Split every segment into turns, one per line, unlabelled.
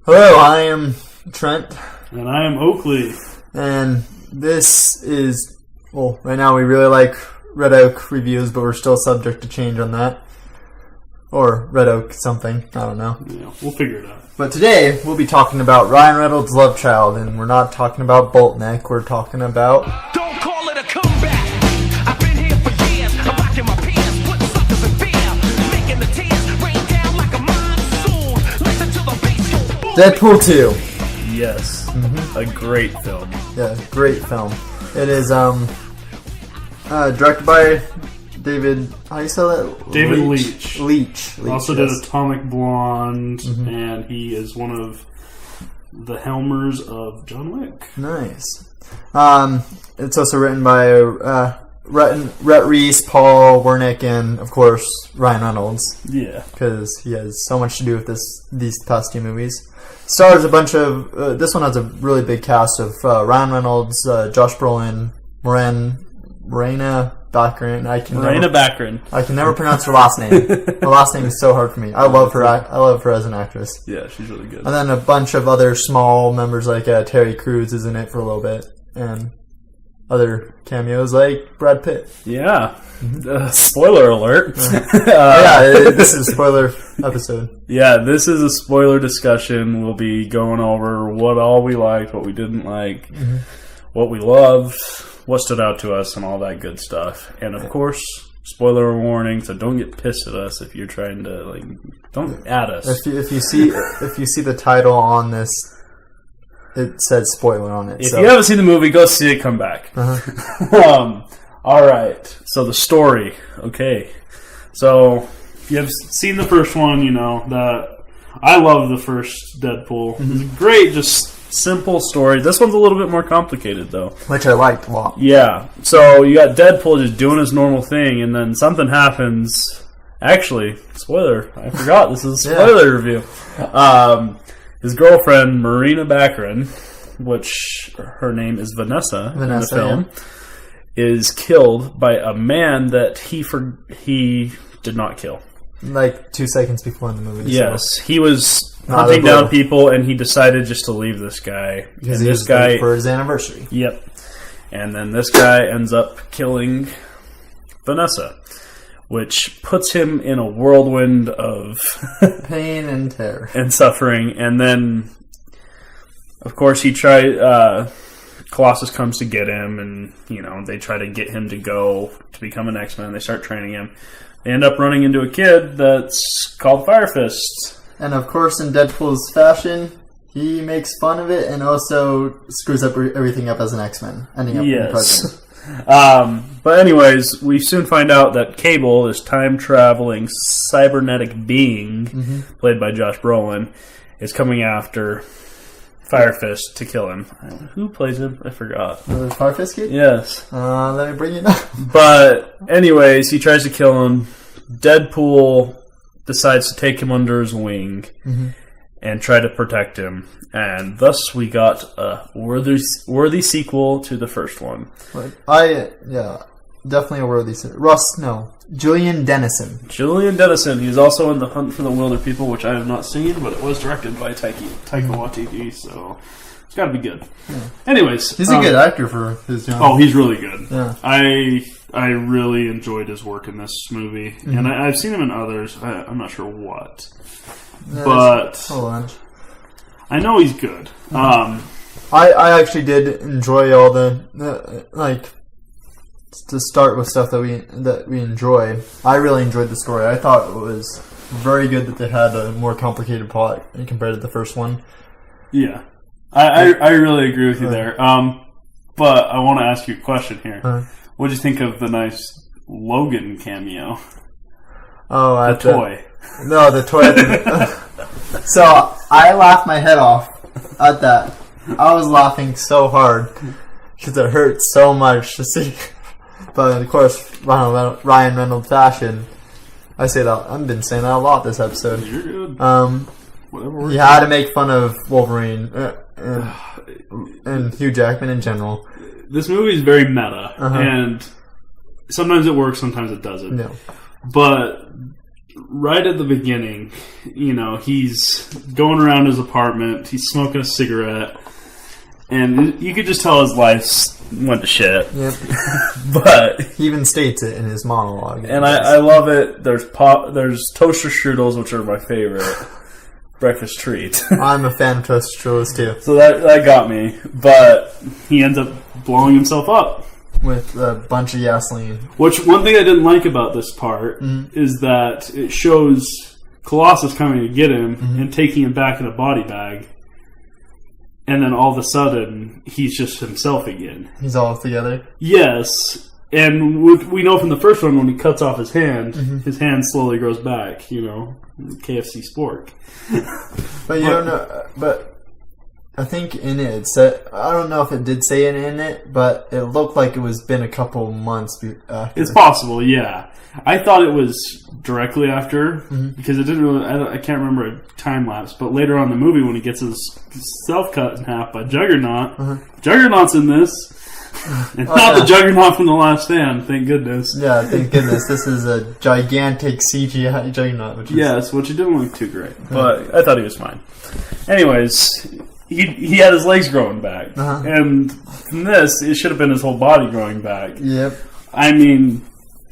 Hello, I am Trent.
And I am Oakley.
And this is, well, right now we really like Red Oak reviews, but we're still subject to change on that. Or Red Oak something, I don't know.
Yeah, we'll figure it out.
But today, we'll be talking about Ryan Reynolds' Love Child, and we're not talking about Boltneck, we're talking about...
Don't call it a comeback. I've been here for years. I'm rocking my pants, putting suckers in fear, making the tears rain down like a monsoon. Listen to the bass go boom.
Deadpool 2.
Yes. A great film.
Yeah, great film. It is directed by David... How do you say that?
David Leitch.
Leitch.
Also did Atomic Blonde, and he is one of the helmers of John Wick.
Nice. It's also written by Rhett Reese, Paul Wernick, and of course Ryan Reynolds.
Yeah,
because he has so much to do with these past two movies. Stars a bunch of. This one has a really big cast of Ryan Reynolds, Josh Brolin, Morena Baccarin. I can never pronounce her last name. Her last name is so hard for me. I love her. I love her as an actress.
Yeah, she's really good.
And then a bunch of other small members like Terry Crews is in it for a little bit, and other cameos like Brad Pitt.
Yeah. Spoiler alert.
This is a spoiler episode.
Yeah, this is a spoiler discussion. We'll be going over what all we liked, what we didn't like, what we loved, what stood out to us, and all that good stuff. And of course, spoiler warning, so don't get pissed at us if you're trying to, don't add us.
If you see the title on this, it says spoiler on it.
If you haven't seen the movie, go see it, come back. Alright, so the story. Okay. So, if you have seen the first one, you know that I love the first Deadpool. It's a great, just simple story. This one's a little bit more complicated, though.
Which I liked a lot.
Yeah. So, you got Deadpool just doing his normal thing, and then something happens. Actually, spoiler. I forgot. This is a spoiler review. His girlfriend, Morena Baccarin, which her name is Vanessa in the film, is killed by a man that he did not kill.
2 seconds before in the movie.
Yes, so. He was hunting down people, and he decided just to leave this guy.
Because he was there for his anniversary.
Yep. And then this guy ends up killing Vanessa, which puts him in a whirlwind of
pain and terror
and suffering. And then, of course, Colossus comes to get him, and they try to get him to become an X-Men. They start training him. They end up running into a kid that's called Fire Fist. And
of course, in Deadpool's fashion, he makes fun of it and also screws up everything up as an X-Men, ending up in prison.
But anyways, we soon find out that Cable, this time-traveling cybernetic being, played by Josh Brolin, is coming after Fire Fist to kill him. Who plays him? I forgot.
The Fire Fist kid?
Yes.
Let me bring it up.
But anyways, he tries to kill him. Deadpool decides to take him under his wing and try to protect him. And thus we got a worthy sequel to the first one.
Definitely a worthy sequel. Julian Dennison.
He's also in The Hunt for the Wilder People, which I have not seen, but it was directed by Taika Waititi, so it's got to be good. Yeah. Anyways,
he's a good actor for his young.
Oh, he's really good.
Yeah.
I really enjoyed his work in this movie, and I've seen him in others. I'm not sure what, but
hold on.
I know he's good.
I actually did enjoy all to start with stuff that we enjoy. I really enjoyed the story. I thought it was very good that they had a more complicated plot compared to the first one.
Yeah, I really agree with you there. But I want to ask you a question here. What did you think of the nice Logan cameo?
Oh,
the toy.
The toy. So I laughed my head off at that. I was laughing so hard because it hurt so much to see. But of course, Ryan Reynolds fashion. I say that. I've been saying that a lot this episode.
You're good. Whatever.
He had to make fun of Wolverine and Hugh Jackman in general.
This movie is very meta, and sometimes it works, sometimes it doesn't.
No.
But right at the beginning, he's going around his apartment, he's smoking a cigarette, and you could just tell his life went to shit.
Yep.
But
he even states it in his monologue.
And I love it. There's toaster strudels, which are my favorite breakfast treat.
I'm a fan of toaster strudels too.
So that got me. But he ends up blowing himself up
with a bunch of gasoline.
Which, one thing I didn't like about this part is that it shows Colossus coming to get him and taking him back in a body bag. And then all of a sudden, he's just himself again.
He's all together?
Yes. And we know from the first one, when he cuts off his hand slowly grows back, KFC spork.
But you don't know, but I think in it said, I don't know if it did say it in it, but it looked like it was been a couple months after.
It's possible, yeah. I thought it was directly after, because it didn't really, I can't remember a time lapse, but later on in the movie when he gets his self cut in half by Juggernaut, Juggernaut's in this, and not the Juggernaut from The Last Stand, thank goodness.
Yeah, thank goodness. This is a gigantic CGI Juggernaut. Which
it didn't look too great, but I thought he was fine. Anyways, he had his legs growing back, and from this, it should have been his whole body growing back.
Yep.
I mean,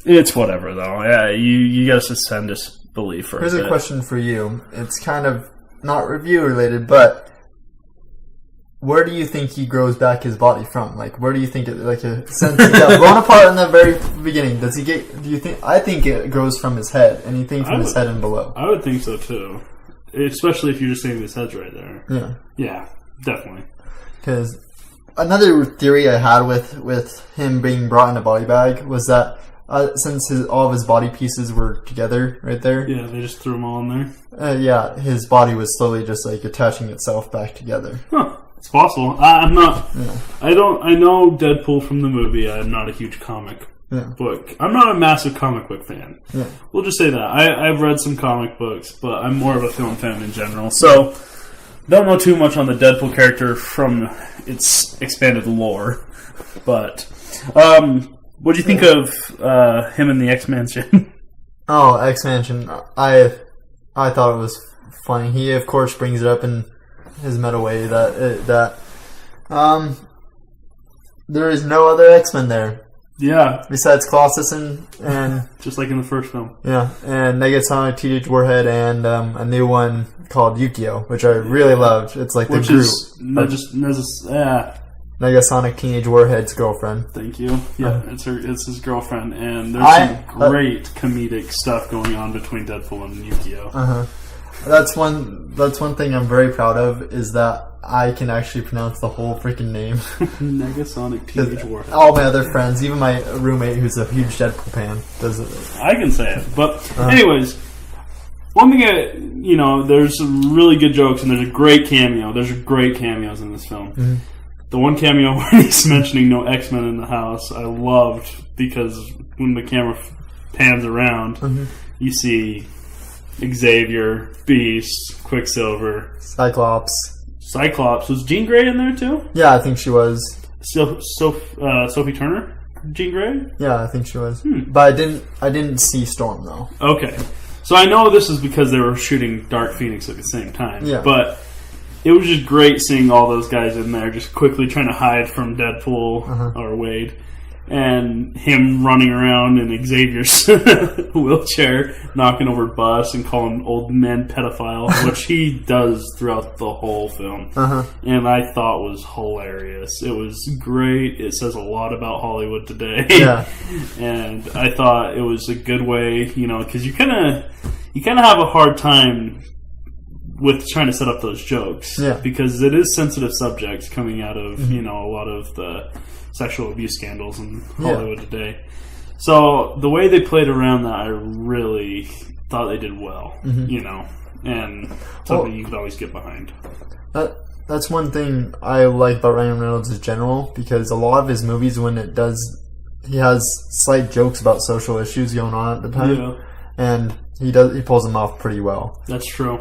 it's whatever, though. Yeah, you gotta suspend disbelief for a bit.
Here's a question for you. It's kind of not review related, but where do you think he grows back his body from? Like, where do you think it, since he got blown apart in the very beginning, do you think, I think it grows from his head, anything from his head and below.
I would think so, too. Especially if you're just saying his head's right there.
Yeah.
Yeah, definitely.
Because another theory I had with him being brought in a body bag was that since all of his body pieces were together right there.
Yeah, they just threw them all in there.
Yeah, his body was slowly just attaching itself back together.
Huh. It's possible. I'm not. Yeah. I know Deadpool from the movie. I'm not a huge comic book. I'm not a massive comic book fan. Yeah. We'll just say that. I've read some comic books, but I'm more of a film fan in general. So, don't know too much on the Deadpool character from its expanded lore. But, what do you think of him in the X-Mansion?
Oh, X-Mansion. I thought it was funny. He, of course, brings it up in his meta way that there is no other X-Men there.
Yeah.
Besides Colossus and
just like in the first film.
Yeah, and Negasonic, Teenage Warhead, and a new one called Yukio, which I really loved. It's like
which
the group. Negasonic, Teenage Warhead's girlfriend.
Thank you. Yeah, it's his girlfriend, and there's some great comedic stuff going on between Deadpool and Yukio.
That's one thing I'm very proud of, is that I can actually pronounce the whole freaking name.
Negasonic Teenage Warhead.
All my other friends, even my roommate who's a huge Deadpool fan, does it.
I can say it. But anyways, one thing, there's some really good jokes, and there's a great cameo. There's great cameos in this film. The one cameo where he's mentioning no X-Men in the house, I loved, because when the camera pans around, you see Xavier, Beast, Quicksilver,
Cyclops. Was
Jean Grey in there too?
Yeah, I think she was.
Sophie Turner? Jean Grey?
Yeah, I think she was. But I didn't see Storm though.
Okay. So I know this is because they were shooting Dark Phoenix at the same time. Yeah. But it was just great seeing all those guys in there just quickly trying to hide from Deadpool or Wade. And him running around in Xavier's wheelchair, knocking over bus and calling old men pedophile, which he does throughout the whole film. And I thought was hilarious. It was great. It says a lot about Hollywood today. Yeah. And I thought it was a good way, because you kind of have a hard time with trying to set up those jokes. Yeah. Because it is sensitive subjects coming out of, a lot of the sexual abuse scandals in Hollywood today. So the way they played around that, I really thought they did well, and something you could always get behind.
That's one thing I like about Ryan Reynolds in general, because a lot of his movies, he has slight jokes about social issues going on at the time, and he pulls them off pretty well.
That's true.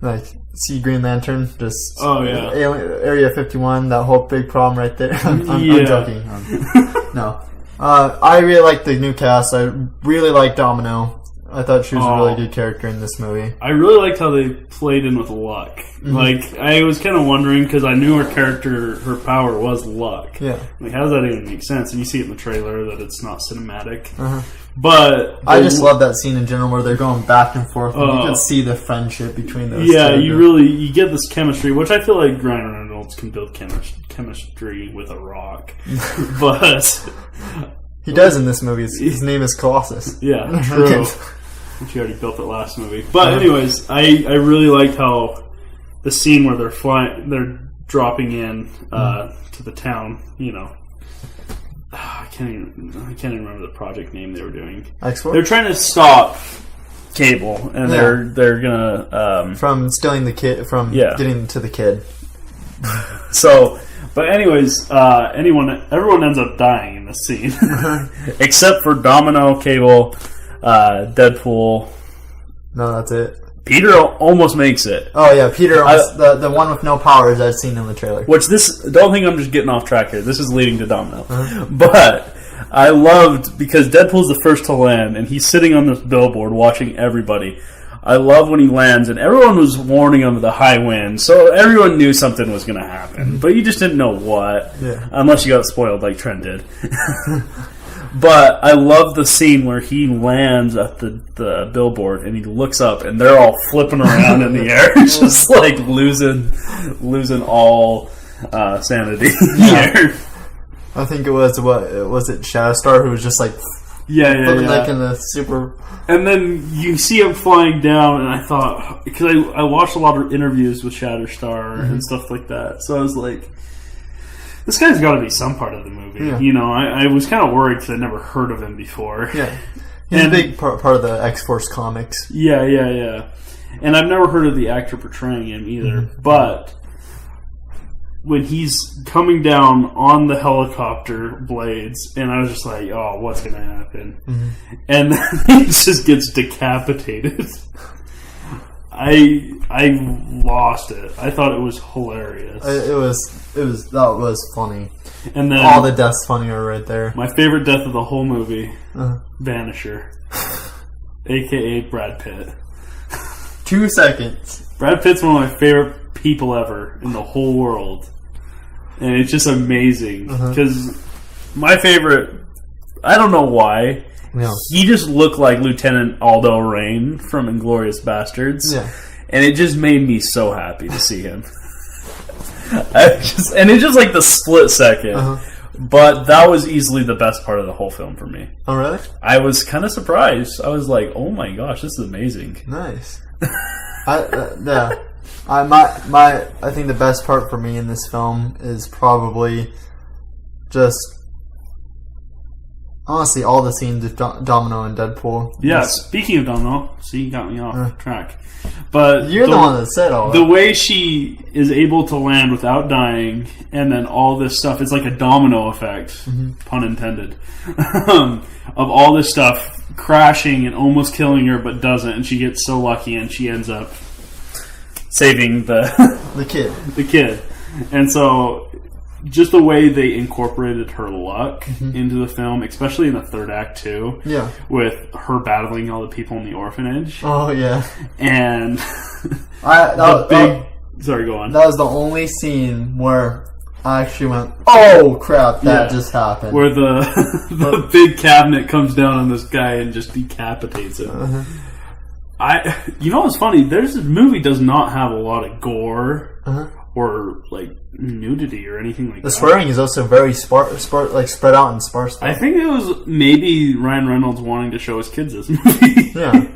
Like, see Green Lantern, just Area 51, that whole big problem right there. I'm joking. No. I really like the new cast. I really like Domino. I thought she was a really good character in this movie.
I really liked how they played in with luck. Like, I was kind of wondering, because I knew her character, her power was luck.
Yeah.
Like, how does that even make sense? And you see it in the trailer that it's not cinematic. But
I just love that scene in general where they're going back and forth, and you can see the friendship between those two.
You get this chemistry, which I feel like Ryan Reynolds can build chemistry with a rock. But
he does in this movie. His name is Colossus.
Yeah, true. Which he already built it last movie. But anyways, I really liked how the scene where they're dropping in to the town, you know. I can't even remember the project name they were doing.
Export?
They're trying to stop Cable, and they're gonna
from stealing the kid, from getting to the kid.
So, but anyways, everyone ends up dying in this scene, except for Domino, Cable, Deadpool.
No, that's it.
Peter almost makes it.
Oh yeah, Peter, the one with no powers I've seen in the trailer.
Which don't think I'm just getting off track here. This is leading to Domino. But I loved, because Deadpool's the first to land, and he's sitting on this billboard watching everybody. I love when he lands, and everyone was warning him of the high wind, so everyone knew something was going to happen. But you just didn't know what, unless you got spoiled like Trent did. But I love the scene where he lands at the billboard and he looks up and they're all flipping around in the air, just like losing all sanity in the air.
I think it was Shatterstar who was just like flipping like in the super.
And then you see him flying down, and I thought, because I watched a lot of interviews with Shatterstar and stuff like that, so I was like, this guy's got to be some part of the movie. Yeah. You know, I was kind of worried because I'd never heard of him before. Yeah.
He's a big part of the X-Force comics.
Yeah. And I've never heard of the actor portraying him either. But when he's coming down on the helicopter blades, and I was just like, oh, what's going to happen? And then he just gets decapitated. I lost it. I thought it was hilarious. That was funny. And then
all the deaths funnier right there.
My favorite death of the whole movie, Vanisher, aka Brad Pitt.
2 seconds.
Brad Pitt's one of my favorite people ever in the whole world, and it's just amazing because my favorite. I don't know why. No. He just looked like Lieutenant Aldo Rain from Inglourious Bastards. Yeah. And it just made me so happy to see him. And it's just like the split second. But that was easily the best part of the whole film for me.
Oh, really?
I was kind of surprised. I was like, oh my gosh, this is amazing.
Nice. I think the best part for me in this film is probably just... honestly, all the scenes of Domino and Deadpool.
Yeah, speaking of Domino, see, you got me off track. But
you're the one that said all that.
The way she is able to land without dying, and then all this stuff, it's like a domino effect, pun intended, of all this stuff crashing and almost killing her, but doesn't, and she gets so lucky, and she ends up saving the kid. And so... just the way they incorporated her luck into the film, especially in the third act too. Yeah. With her battling all the people in the orphanage.
Oh yeah.
And sorry, go on.
That was the only scene where I actually went, oh crap, that just happened.
Where the big cabinet comes down on this guy and just decapitates him. You know what's funny? This movie does not have a lot of gore or like nudity or anything like that.
The swearing is also very like spread out and sparse.
I think it was maybe Ryan Reynolds wanting to show his kids this movie.
Yeah.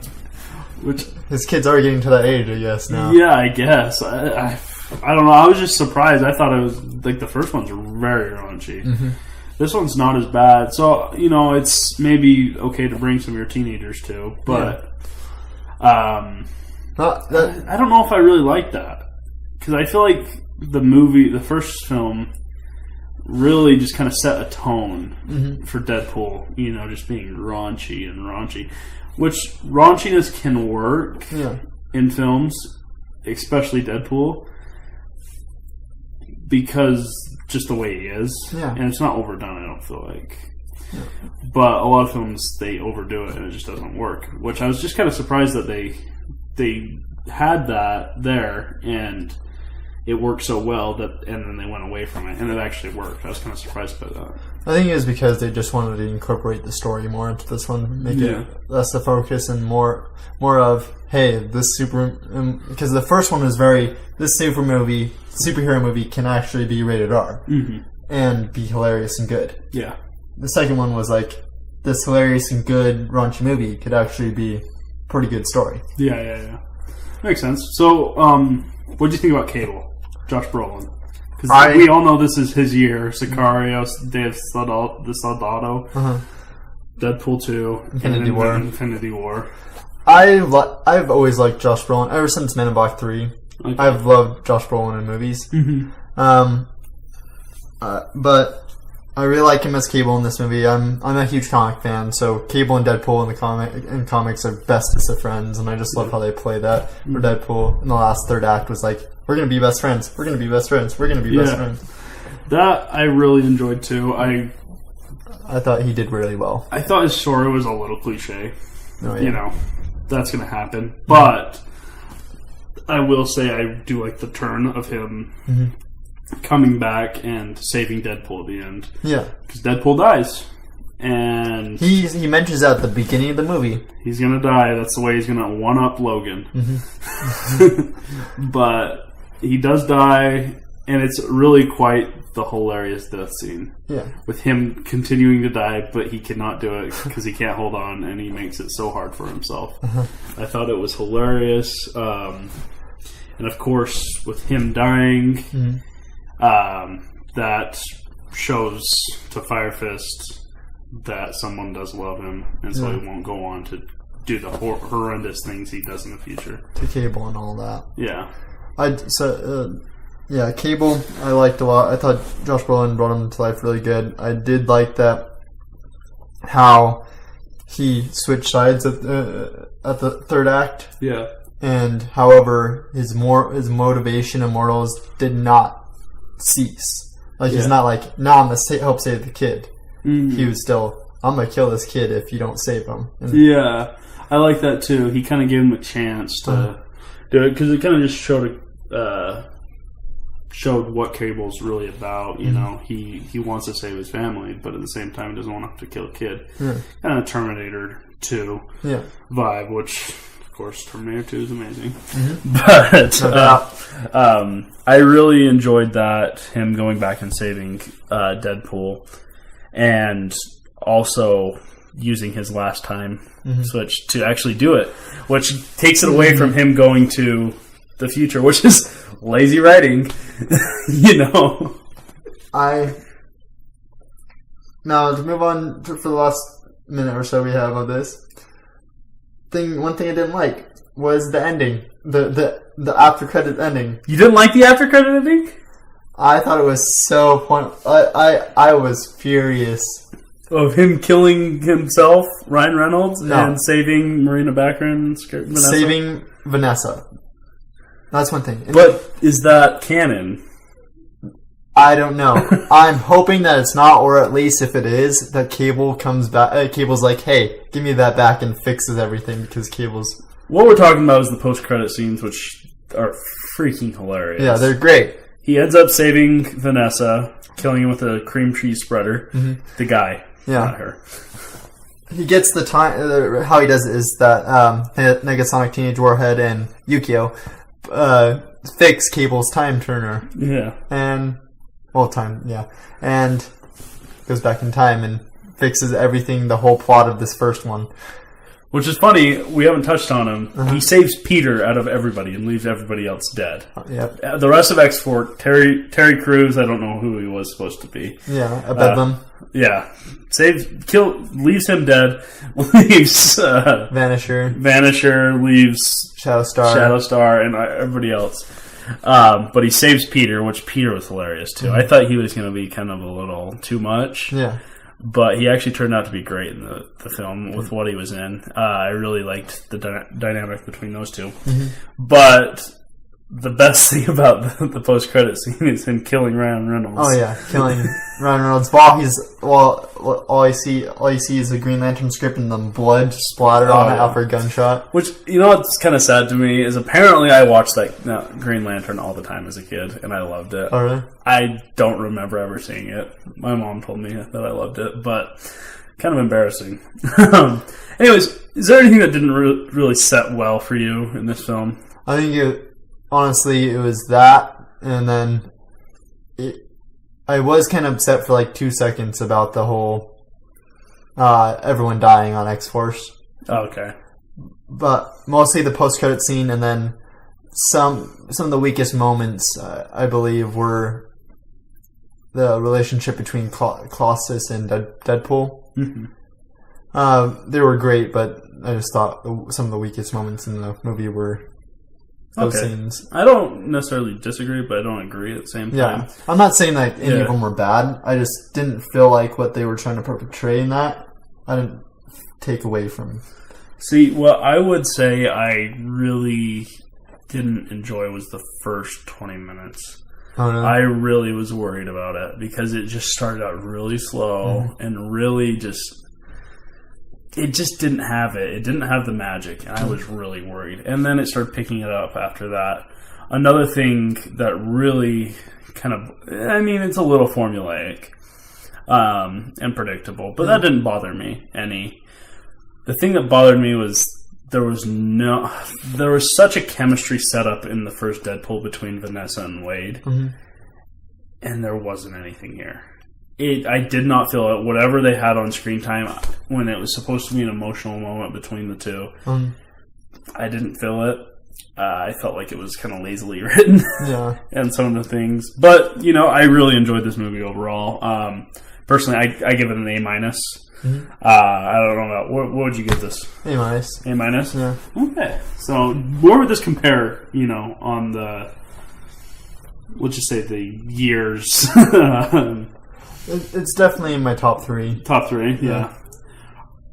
Which
his kids are getting to that age, I guess, now.
Yeah, I guess. I don't know. I was just surprised. I thought it was like the first ones were very raunchy. This one's not as bad. So, you know, it's maybe okay to bring some of your teenagers to, but I don't know if I really like that. Because I feel like the first film, really just kind of set a tone for Deadpool. You know, just being raunchy. Which raunchiness can work in films, especially Deadpool, because just the way he is. Yeah. And it's not overdone, I don't feel like. But a lot of films, they overdo it and it just doesn't work. Which I was just kind of surprised that they had that there and it worked so well and then they went away from it and it actually worked. I was kind of surprised by that.
I think it was because they just wanted to incorporate the story more into this one, make it less the focus and more of, hey, this because the first one was this superhero movie can actually be rated R and be hilarious and good.
Yeah.
The second one was like, this hilarious and good raunchy movie could actually be a pretty good story.
Yeah. Makes sense. So, what do you think about Cable? Josh Brolin. Because we all know this is his year. Sicario, Day of the Soldado, Deadpool 2, Infinity War.
I've always liked Josh Brolin ever since Men in Black 3. Okay. I've loved Josh Brolin in movies. But I really like him as Cable in this movie. I'm a huge comic fan, so Cable and Deadpool in comics are bestest of friends, and I just love how they play that. For Deadpool in the last third act was like, we're gonna be best friends. We're gonna be best friends. We're gonna be best friends.
That I really enjoyed too. I
thought he did really well.
I thought his story was a little cliche.
Oh, yeah.
You know, that's gonna happen. But I will say I do like the turn of him coming back and saving Deadpool at the end. Yeah, because Deadpool dies. And
he mentions that at the beginning of the movie.
He's gonna die. That's the way he's gonna one-up Logan. But he does die, and it's really quite the hilarious death scene. Yeah, with him continuing to die, but he cannot do it because he can't hold on, and he makes it so hard for himself. I thought it was hilarious, and of course, with him dying, that shows to Fire Fist that someone does love him, and so he won't go on to do the horrendous things he does in the future.
To Cable and all that.
Yeah.
Cable I liked a lot. I thought Josh Brolin brought him to life really good. I did like that how he switched sides at the third act.
Yeah.
And however, his motivation and morals did not cease. Like he's not like, I'm gonna help save the kid. He was still, I'm gonna kill this kid if you don't save him. And
I like that too. He kind of gave him a chance to do it because it kind of just showed what Cable's really about. You know, he wants to save his family, but at the same time, he doesn't want to have to kill a kid. Kind of Terminator 2 vibe, which of course Terminator 2 is amazing. But I really enjoyed that, him going back and saving Deadpool. And also using his last time switch to actually do it, which takes it away from him going to the future, which is lazy writing, you know.
Now to move on for the last minute or so we have of this one thing I didn't like was the ending, the after credit ending.
You didn't like the after credit ending?
I thought it was so pointless. I was furious.
Of him killing himself, Ryan Reynolds, and saving Marina Baccarin, Vanessa?
Saving Vanessa. That's one thing.
But is that canon?
I don't know. I'm hoping that it's not, or at least if it is, that Cable comes back. Cable's like, hey, give me that back and fixes everything because Cable's...
What we're talking about is the post-credit scenes, which are freaking hilarious.
Yeah, they're great.
He ends up saving Vanessa, killing him with a cream cheese spreader. The guy, not her.
He gets the time. How he does it is that Negasonic Teenage Warhead and Yukio fix Cable's time turner.
Yeah.
And goes back in time and fixes everything, the whole plot of this first one.
Which is funny, we haven't touched on him. He saves Peter out of everybody and leaves everybody else dead.
Yep.
The rest of X-Force, Terry Crews, I don't know who he was supposed to be.
Yeah, a Bedlam.
Leaves him dead. Leaves Vanisher, leaves Shadowstar, and everybody else. But he saves Peter, which Peter was hilarious too. I thought he was going to be kind of a little too much.
Yeah.
But he actually turned out to be great in the film with what he was in. I really liked the dynamic between those two. But the best thing about the post-credit scene is him killing Ryan Reynolds.
Oh yeah, killing Ryan Reynolds while all you see is the Green Lantern script and the blood splattered on it after a gunshot.
Which, you know what's kind of sad to me is apparently I watched that Green Lantern all the time as a kid and I loved it.
Oh really?
I don't remember ever seeing it. My mom told me that I loved it, but kind of embarrassing. Anyways, is there anything that didn't really set well for you in this film?
I think honestly, it was that, and then I was kind of upset for like 2 seconds about the whole everyone dying on X-Force.
Oh, okay.
But mostly the post-credit scene, and then some of the weakest moments, I believe, were the relationship between Colossus and Deadpool.
Mm-hmm.
They were great, but I just thought some of the weakest moments in the movie were those scenes.
I don't necessarily disagree, but I don't agree at the same time.
Yeah, I'm not saying that any of them were bad. I just didn't feel like what they were trying to portray in that. I didn't take away from.
See, what I would say I really didn't enjoy was the first 20 minutes.
Oh, no?
I really was worried about it because it just started out really slow and really it just didn't have it. It didn't have the magic, and I was really worried. And then it started picking it up after that. Another thing that really kind of, it's a little formulaic and predictable, but that didn't bother me any. The thing that bothered me was there was such a chemistry set up in the first Deadpool between Vanessa and Wade, and there wasn't anything here. I did not feel it. Whatever they had on screen time when it was supposed to be an emotional moment between the two, I didn't feel it. I felt like it was kind of lazily written, and some of the things. But I really enjoyed this movie overall. Personally, I give it an A-. I don't know about what would you give this?
A-.
A-.
Yeah.
Okay. So where would this compare? On the, let's just say the years.
It's definitely in my top 3.
Top 3, yeah.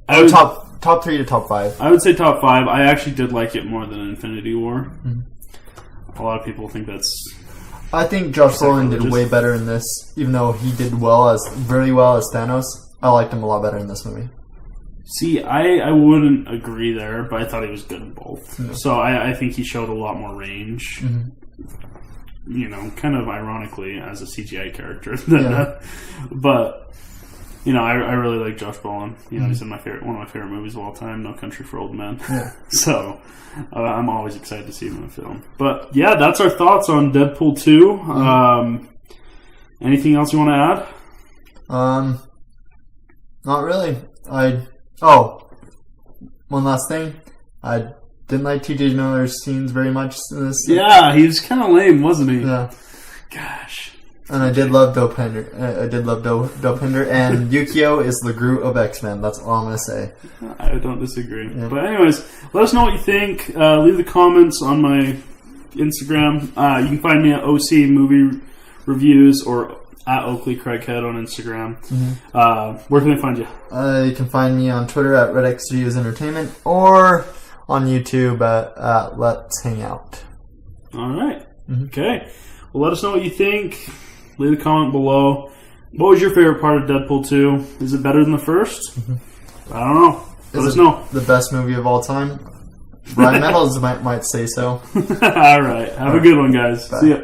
Top 3 to top 5.
I would say top 5. I actually did like it more than Infinity War. A lot of people think that's.
I think Josh Brolin did way better in this, even though he did very well as Thanos. I liked him a lot better in this movie.
See, I wouldn't agree there, but I thought he was good in both. Yeah. So I think he showed a lot more range. Kind of ironically as a CGI character. But, I really like Josh Brolin. He's in one of my favorite movies of all time, No Country for Old Men. Yeah. So, I'm always excited to see him in a film. But, yeah, that's our thoughts on Deadpool 2. Anything else you want to add?
Not really. One last thing. I didn't like T.J. Miller's scenes very much in this.
Yeah, he was kind of lame, wasn't he?
Yeah.
Gosh.
And I did love Dopinder. And Yukio is the Groot of X-Men. That's all I'm going to say.
I don't disagree. Yeah. But anyways, let us know what you think. Leave the comments on my Instagram. You can find me at OC Movie Reviews or at Oakley Craighead on Instagram. Where can they find you? You can find me on Twitter at Red X Studios Entertainment or on YouTube at Let's Hang Out. All right. Okay. Well, let us know what you think. Leave a comment below. What was your favorite part of Deadpool 2? Is it better than the first? I don't know. Let us know. The best movie of all time? Ryan Reynolds might say so. All right. Have a good one, guys. Bye. See ya.